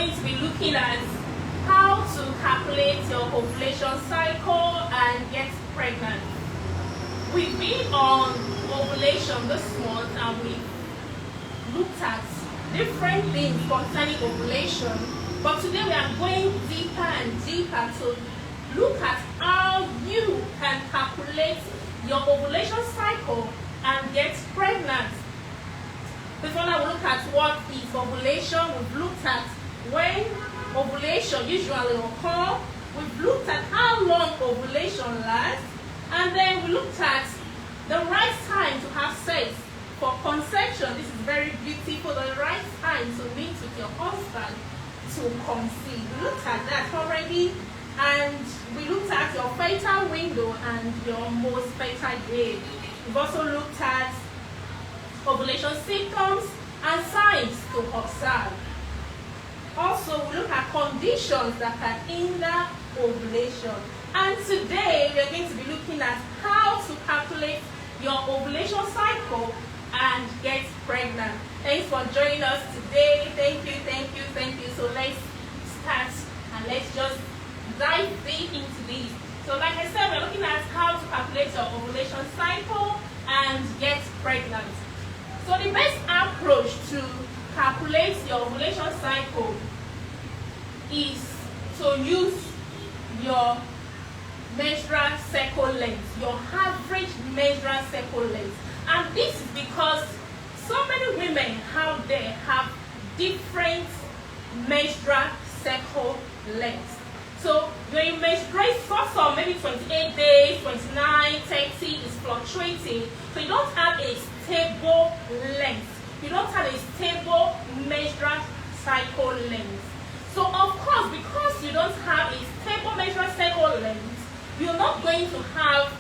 going to be looking at how to calculate your ovulation cycle and get pregnant. We've been on ovulation this month and we looked at different things concerning ovulation, but today we are going deeper and deeper to look at how you can calculate your ovulation cycle and get pregnant. Before now, we look at what is ovulation. We've looked at when ovulation usually occurs. We've looked at how long ovulation lasts, and then we looked at the right time to have sex for conception. This is very beautiful. The right time to meet with your husband to conceive. We looked at that already, and we looked at your fertile window and your most fertile day. We've also looked at ovulation symptoms and signs to observe. Also, we look at conditions that can hinder ovulation. And today, we are going to be looking at how to calculate your ovulation cycle and get pregnant. Thanks for joining us today. Thank you, thank you, thank you. So let's start and let's just dive deep into this. So like I said, we're looking at how to calculate your ovulation cycle and get pregnant. So the best approach to calculate your ovulation cycle is to use your menstrual cycle length, your average menstrual cycle length. And this is because so many women out there have different menstrual cycle lengths. So when you menstruate, first of maybe 28 days, 29, 30 is fluctuating. So you don't have a stable length. You don't have a stable menstrual cycle length. So of course, because you don't have a stable menstrual cycle length, you're not going to have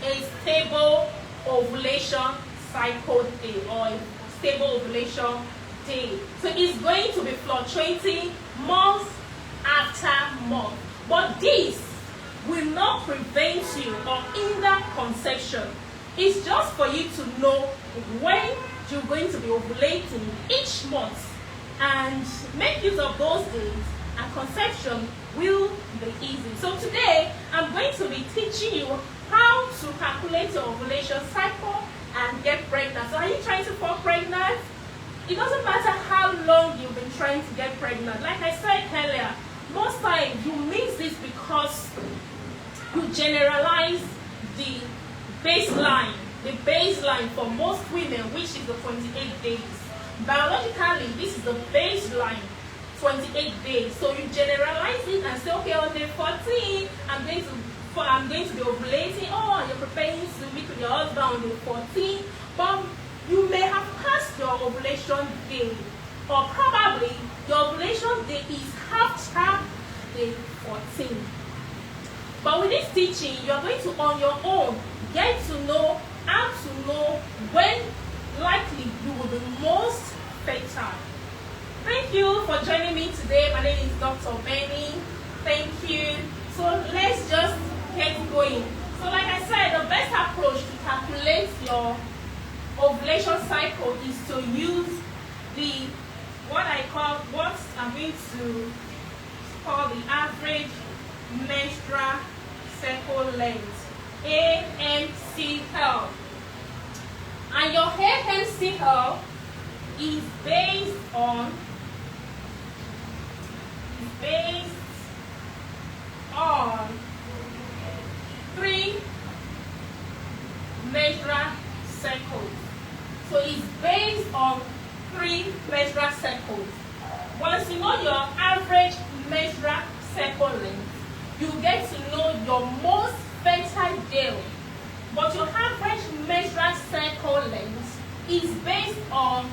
a stable ovulation cycle day or a stable ovulation day. So it's going to be fluctuating month after month. But this will not prevent you or hinder conception. It's just for you to know when you're going to be ovulating each month and make use of those days, and conception will be easy. So today I'm going to be teaching you how to calculate your ovulation cycle and get pregnant. So are you trying to fall pregnant? It doesn't matter how long you've been trying to get pregnant. Like I said earlier, most times you miss this because you generalize the baseline for most women, which is the 28 days. Biologically, this is the baseline, 28 days. So you generalize it and say, okay, on day 14, I'm going to be ovulating. Oh, you're preparing to meet with your husband on day 14, but you may have passed your ovulation day, or probably your ovulation day is after day 14. But with this teaching, you're going to, on your own, get to know how to know when likely you will be most fertile. Thank you for joining me today. My name is Dr. Benney. Thank you. So let's just get going. So like I said, the best approach to calculate your ovulation cycle is to use what I'm going to call the average menstrual cycle length, AMCL. And your AMCL is based on 3 menstrual cycles. So it's based on 3 menstrual cycles. Once you know your average menstrual cycle length, you get to know your most fertile day. But your average menstrual cycle length is based on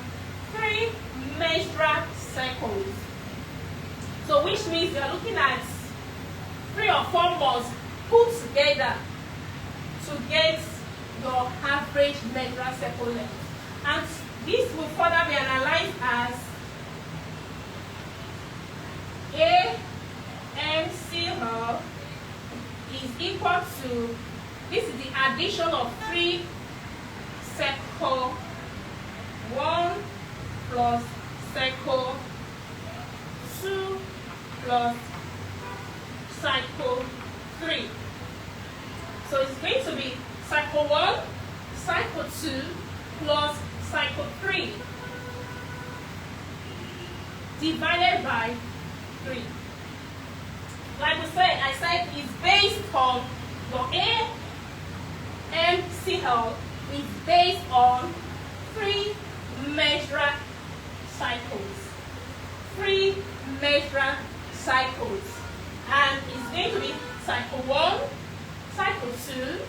3 menstrual cycles. So which means you're looking at 3 or 4 months put together to get your average menstrual cycle length. And this will further be analyzed as AMCL is equal to, this is the addition of 3 cycle 1 plus cycle 2 plus cycle 3. So it's going to be cycle 1, cycle 2 plus cycle 3 divided by 3. Like I said it's based on your AMCL is based on 3 menstrual cycles. 3 menstrual cycles. And it's going to be cycle 1, cycle 2,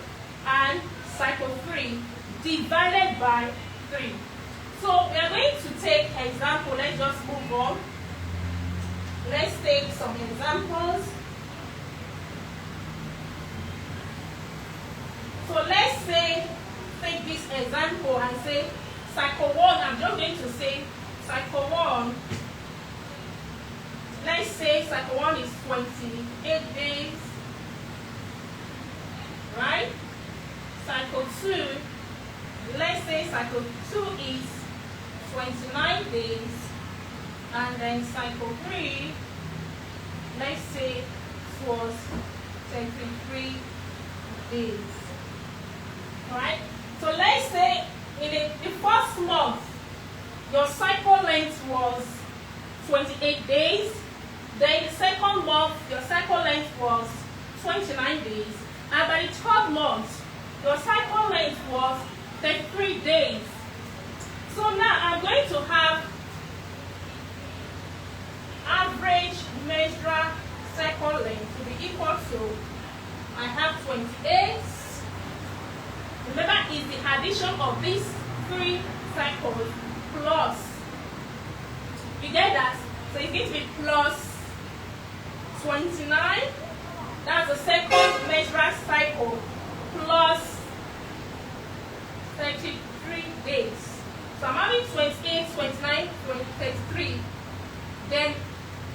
and cycle 3 divided by 3. So we are going to take example. Let's just move on. Let's take some examples. So let's say, take this example and say cycle 1, I'm just going to say cycle 1. Let's say cycle 1 is 28 days, right? Cycle 2, let's say cycle 2 is 29 days, and then cycle 3, let's say it was 33 days. Right? So let's say in the first month, your cycle length was 28 days. Then the second month, your cycle length was 29 days. And by the third month, your cycle length was 33 days. So now I'm going to have average menstrual cycle length to be equal to, I have 28. Remember, it's the addition of these 3 cycles plus, you get that? So it's going to be plus 29, that's the second menstrual cycle, plus 33 days. So I'm having 28, 29, 33. Then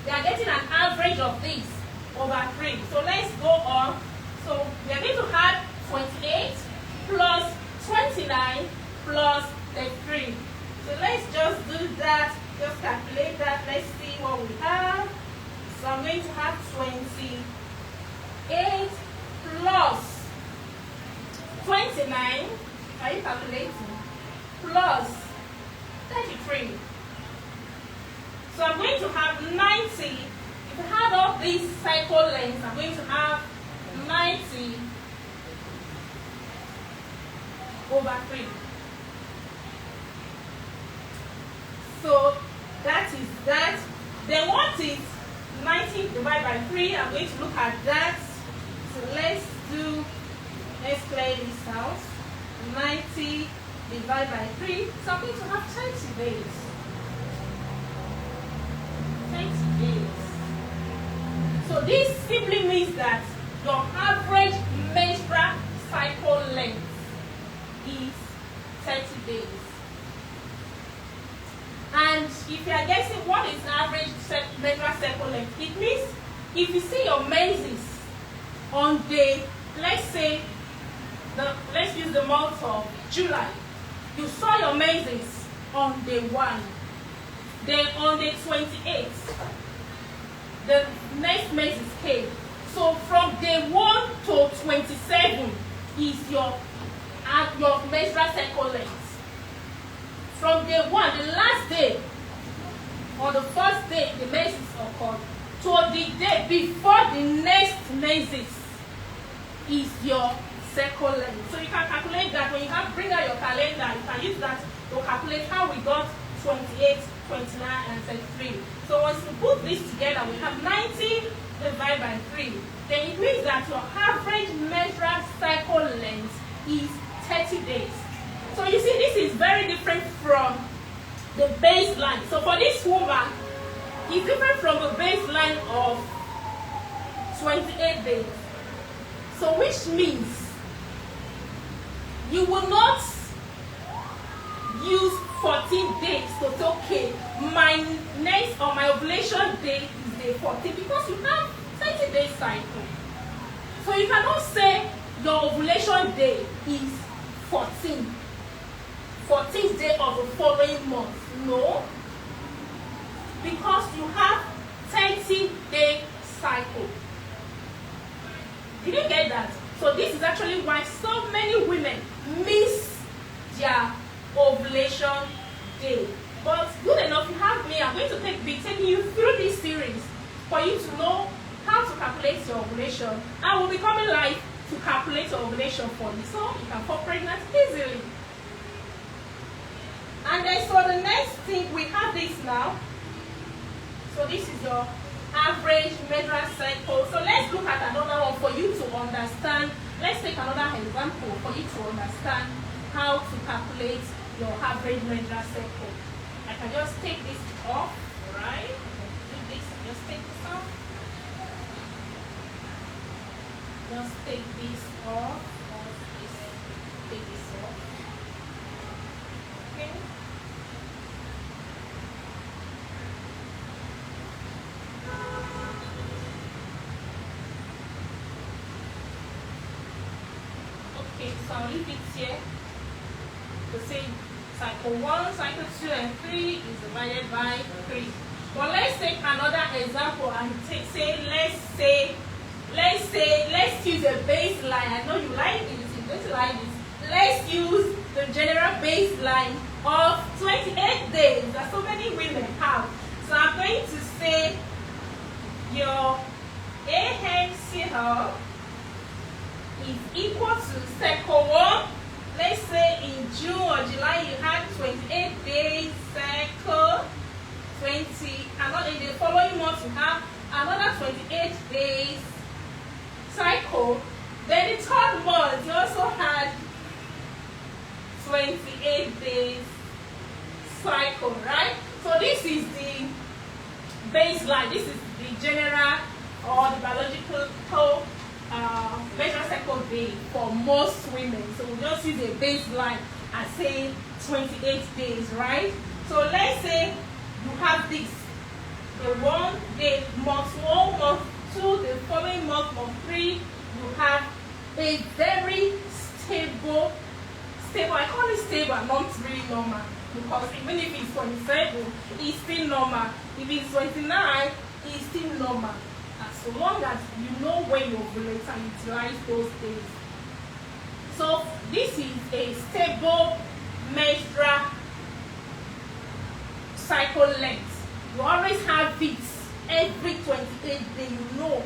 they are getting an average of these over 3. So let's go on. So we are going to add 28 plus 29 plus 33. So let's just do that. Just calculate that. Let's see what we have. So I'm going to have 28 plus 29. Are you calculating? Plus 33. So I'm going to have 90. If I add all these cycle lengths, I'm going to have 90 over 3. So that is that. Then what is 90 divided by 3? I'm going to look at that. So let's clear this out. 90 divided by 3. So I'm going to have 20 days. 20 days. So this simply means that your average menstrual cycle length is 30 days. And if you are guessing what is average menstrual cycle length, it means if you see your menses on day, let's use the month of July. You saw your menses on day 1. Then on day 28th, the next menses came. So from day 1 to 27 is your menstrual cycle length. From day 1, the last day, or the first day the menses occurred, to the day before the next menses is your cycle length. So you can calculate that. When you bring out your calendar, you can use that to calculate how we got 28, 29, and 33. So once you put this together, we have 90 divided by 3. Then it means that your average menstrual cycle length is 30 days. So you see, this is very different from the baseline. So for this woman, it's different from the baseline of 28 days. So which means you will not use 14 days to say, okay, my next or my ovulation day is day 14, because you have 30 days cycle. So you cannot say your ovulation day is 14th day of the following month. No. Because you have 30-day cycle. Did you get that? So this is actually why so many women miss their ovulation day. But good enough, you have me. I'm going to be taking you through this series for you to know how to calculate your ovulation. I will be coming live to calculate your ovulation for you, so you can fall pregnant easily. And then, so the next thing, we have this now. So this is your average menstrual cycle. So let's look at another one for you to understand. Let's take another example for you to understand how to calculate your average menstrual cycle. I can just take this off, right? Do this, just take this off. Just take this off. Take this off. Okay. Okay, so I'll leave it here to say cycle 1, cycle 2, and 3 is divided by 3. But let's take another example and let's use a baseline. I know you like this, you're going to like this. Let's use the general baseline of 28 days that so many women have. So I'm going to say your AHCL is equal to cycle 1. Let's say in June or July you had 28 days cycle, 20, and in the following month you have another 28 days cycle. Then the third month you also had 28 days cycle, right? So this is the baseline. This is the general or the biological menstrual cycle day for most women. So we'll just use a baseline and say 28 days, right? So let's say you have this. The month 1, month 2, the following month, month 3, you have a very stable, I call it stable, not really normal, because even if it's 27, it's still normal. If it's 29, it's still normal. As long as you know when you ovulate and utilize those days. So this is a stable menstrual cycle length. You always have it every 28 days. You know,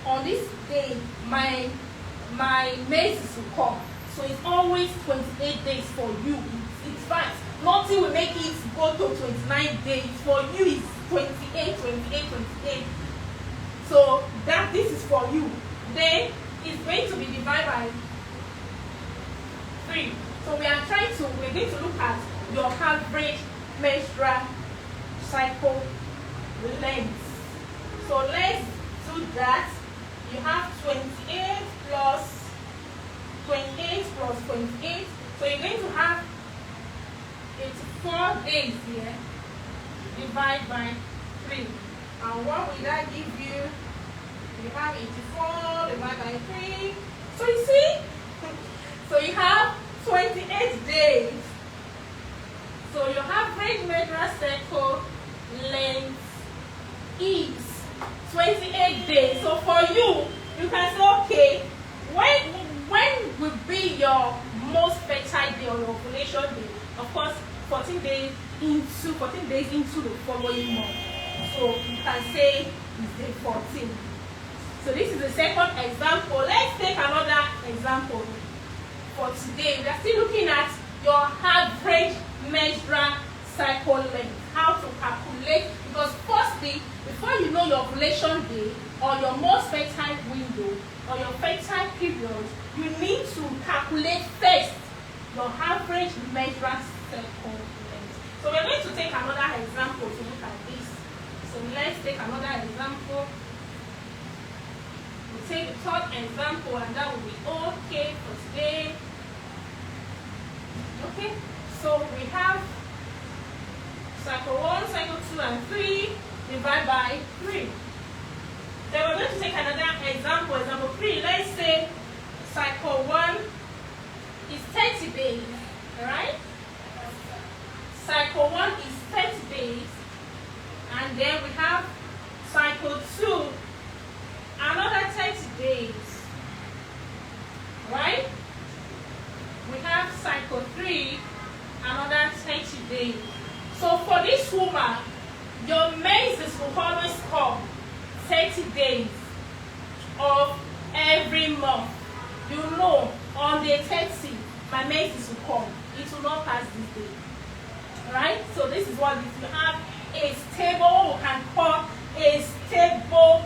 on this day my menses will come. So it's always 28 days for you. It's fine. Nothing will make it go to 29 days. For you, it's 28, 28, 28. So this is for you. Then it's going to be divided by 3. So we're going to look at your average menstrual cycle length. So let's do that. You have 28 plus 28 plus 28. So you're going to have 84 days here. Divide by 3. And what will that give you? You have 84 divided by 3. So you see? So you have 28 days. So your average menstrual cycle length is 28 days. So for you, you can say, okay, when will be your most fertile day or your ovulation day? Of course, 14 days into the following month. So you can say it's day 14. So this is the second example. Let's take another example for today. We are still looking at your average menstrual cycle length. How to calculate, because firstly, before you know your ovulation day or your most fertile window or your fertile period, you need to calculate first your average menstrual cycle length. So we're going to take another example to look at this. So let's take another example. We'll take the third example and that will be okay for today. Okay, so we have cycle 1, cycle 2, and 3 divided by 3. Then we're going to take another example, example 3. Let's say cycle 1 is 30 days, alright? Cycle 1 is 30 days, and then we have cycle 33, another 30 days. So for this woman, your menses will always come 30 days of every month. You know, on day 30, my menses will come. It will not pass this day. Right? So this is what it is. You have a stable, we can call a stable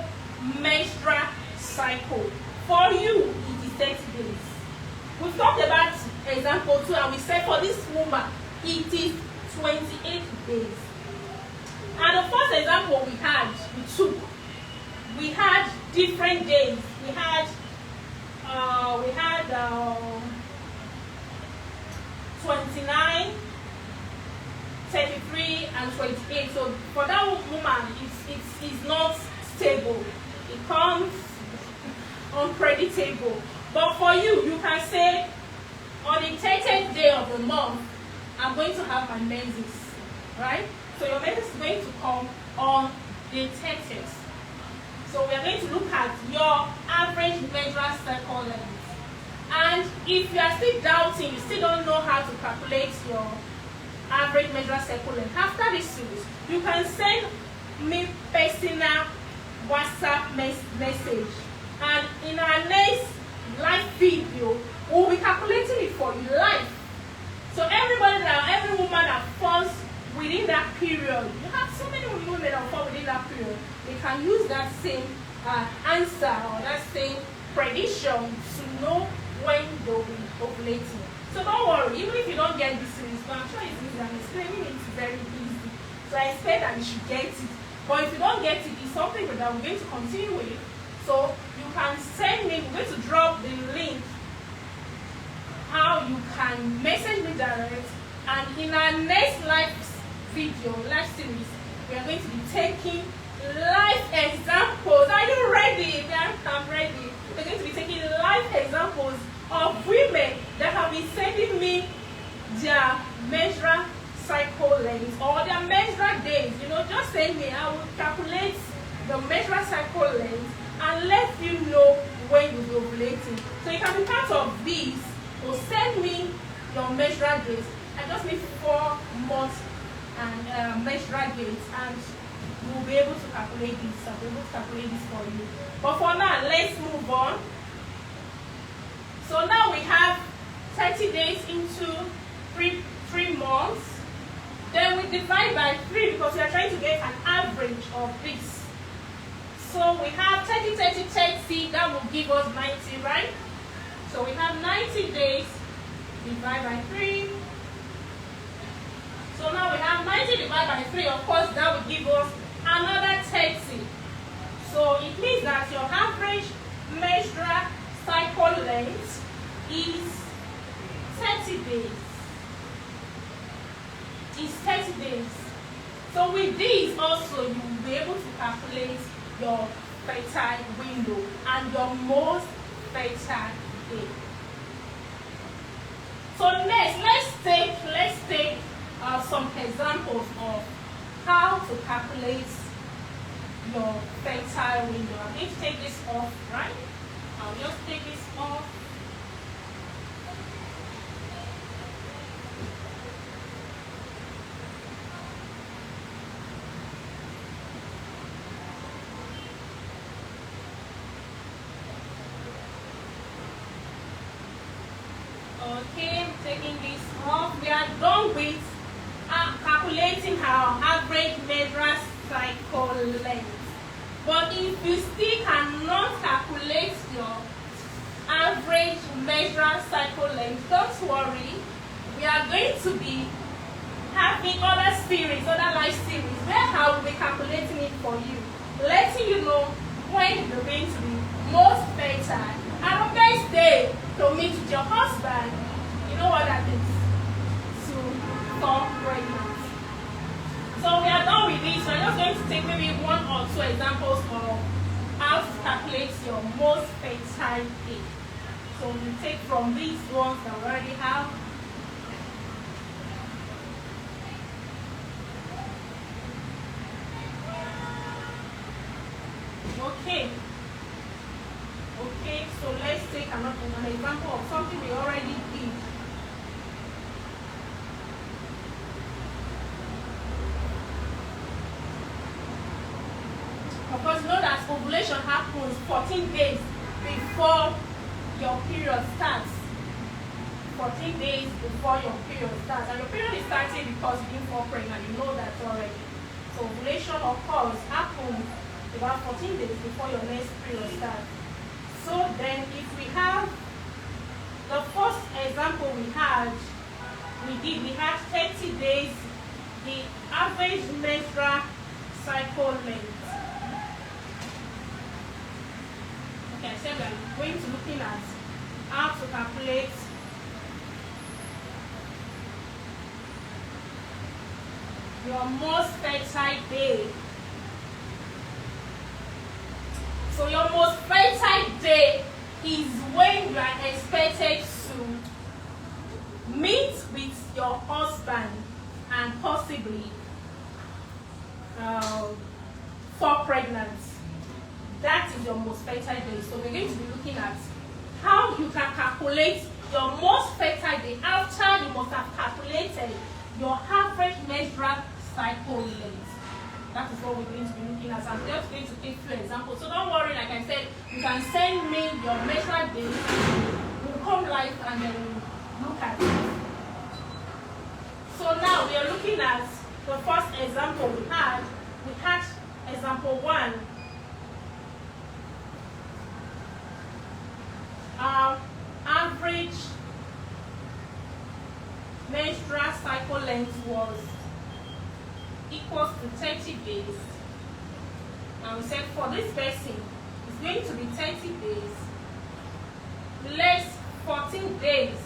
menstrual cycle. For you, it is 30 days. We've talked about example 2, and we said for this woman, it is 28 days. And the first example we had different days. We had 29, 33, and 28. So for that woman, it's not stable. It comes unpredictable. But for you, you can say, on the 30th day of the month, I'm going to have my menses, right? So your menses is going to come on the 30th. So we are going to look at your average menstrual cycle length. And if you are still doubting, you still don't know how to calculate your average menstrual cycle length, after this series, you can send me personal WhatsApp message. And in our next live video, we'll be calculating it for you live. So every woman that falls within that period, you have so many women that fall within that period, they can use that same answer or that same prediction to know when they'll be ovulating. So don't worry, even if you don't get this series, but I'm sure it's easy, and explaining it is very easy. So I expect that you should get it. But if you don't get it, it's something that we're going to continue with. So you can send me, we're going to drop the link how you can message me direct, and in our next live video, live series, we are going to be taking live examples. Are you ready? I'm ready. We're going to be taking live examples of women that have been sending me their menstrual cycle length or their menstrual days. You know, just send me. I will calculate the menstrual cycle length and let you know when you'll be ovulating. So you can be part of these. So send me your menstrual days. I just need 4 months and menstrual days, and we'll be able to calculate this. I'll be able to calculate this for you. But for now, let's move on. So now we have 30 days into 3 months. Then we divide by 3 because we are trying to get an average of this. So we have 30, 30, 30. That will give us 90, right? So we have 90 days divided by 3. So now we have 90 divided by 3. Of course, that will give us another 30. So it means that your average menstrual cycle length is 30 days. It's 30 days. So with these also, you will be able to calculate your fertile window and your most fertile day. So next, let's take some examples of how to calculate your fertile window. I'm going to take this off, right? I'll just take this off. Okay, I'm taking this off. We are done with calculating our average menstrual cycle length. But if you still cannot calculate your average menstrual cycle length, don't worry. We are going to be having other live series, where I will be calculating it for you, letting you know when you're going to be most fertile. And the best day to meet with your husband, you know what that is? To fall pregnant. So we are done with this. We're just going to take maybe 1 or 2 examples of how to calculate your most fertile day. So we take from these ones that we already have. Okay, so let's take an example of something we already did. Because you know that ovulation happens 14 days before your period starts. 14 days before your period starts. And your period is starting because you didn't fall pregnant. You know that already. So ovulation happens about 14 days before your next period starts. So then if we have the first example we had 30 days, the average menstrual cycle length. Okay, so we are going to looking at how to calculate your most fertile day. So your most fertile day is when you are expected to meet with your husband and possibly fall pregnant. That is your most fertile day. So we're going to be looking at how you can calculate your most fertile day after you must have calculated your average menstrual cycle length. That is what we're going to be looking at. I'm just going to take a few examples. So don't worry, like I said, you can send me your menstrual days. We'll come live and then we'll look at it. So now we are looking at the first example we had. We had example 1. Our average menstrual cycle length was equals to 30 days. And we said for this person, it's going to be 30 days less 14 days.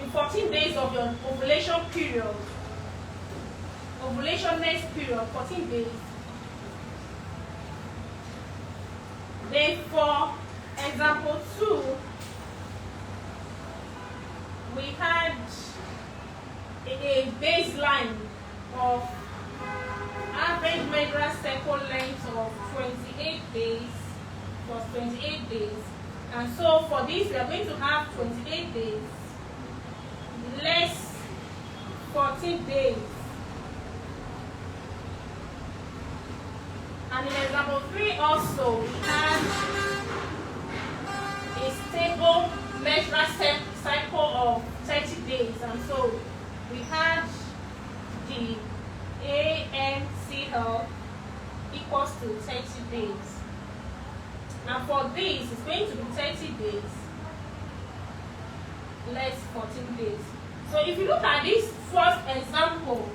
In 14 days of your ovulation period, ovulation next period, 14 days. Then for example 2, we had a baseline of average menstrual cycle length of 28 days plus 28 days. And so for this, we are going to have 28 days less 14 days. And in example 3 also, we had a stable menstrual cycle of 30 days. And so we had the AMCL equals to 30 days. And for this, it's going to be 30 days less 14 days. So if you look at this first example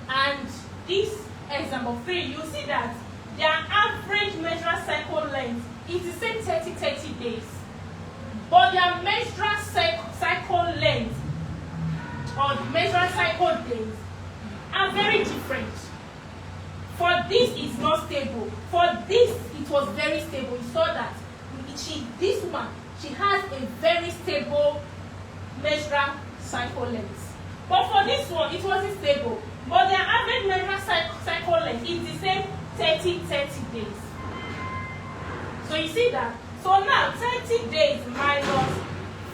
and this example 3, you see that their average menstrual cycle length is the same 30 days. But their menstrual cycle length or the menstrual cycle days are very different. For this, it's not stable. For this, it was very stable. You saw that this one, she has a very stable menstrual cycle length. But for this one, it wasn't stable. But their average menstrual cycle length is the same 30 days. So you see that? So now 30 days minus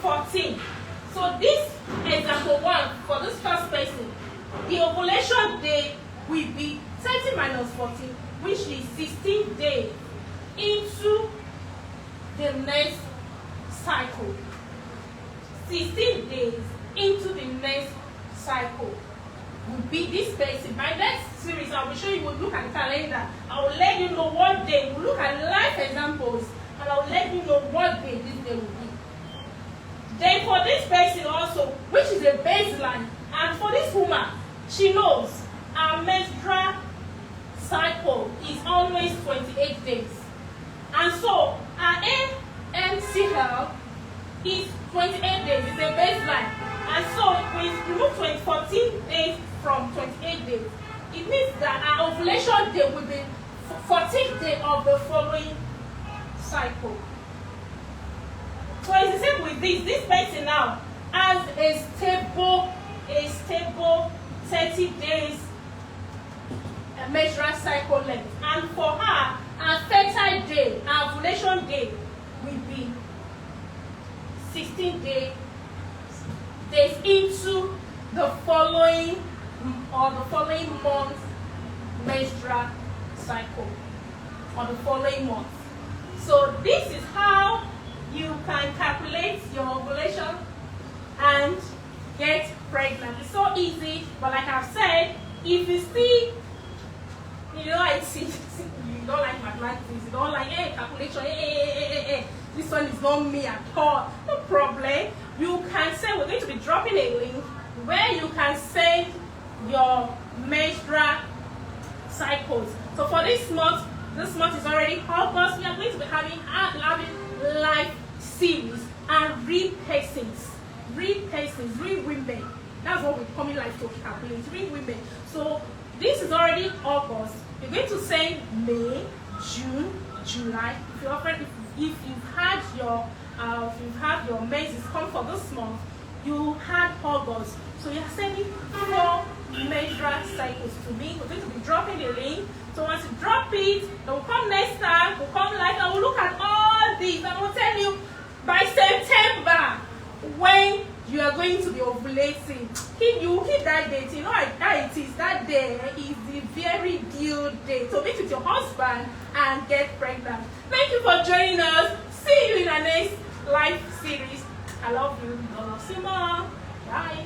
14. So this example 1 for this first person, the ovulation day will be 30 minus 14, which is 16 days into the next cycle. 16 days into the next cycle will be this person. My next series, I will show you, we'll look at the calendar. I will let you know what day. We'll look at live examples and I will let you know what day this day will be. Then for this person also, which is a baseline, and for this woman, she knows our menstrual cycle is always 28 days. And so our AMCL is 28 days, it's a baseline. And so if we remove 14 days from 28 days, it means that our ovulation day will be 14th day of the following cycle. So it's the same with this. This person now has a stable 30 days menstrual cycle length. And for her, our fertile day, our ovulation day will be 16 days days into the following month menstrual cycle, or the following month. So this is how you can calculate your ovulation and get pregnant. It's so easy, but like I've said, if you see, you don't like you don't like mathematics, you don't like calculation, this one is not me at all, no problem. You can send, we're going to be dropping a link where you can send your menstrual cycles. So for this month is already August, we are going to be having live series and repacings, real women. That's what we're coming live to calculate, real women. So this is already August. You're going to send May, June, July. If you've had your menses come for this month, you had August. So you're sending 4 menstrual cycles to me. We're going to be dropping the link. So once you drop it, they will come next time, we'll come live and we'll look at all these and we'll tell you by September when you are going to be ovulating. You keep that date. You know that it is that day is the very due date. So meet with your husband and get pregnant. Thank you for joining us. See you in our next live series. I love you. I love you more. Bye.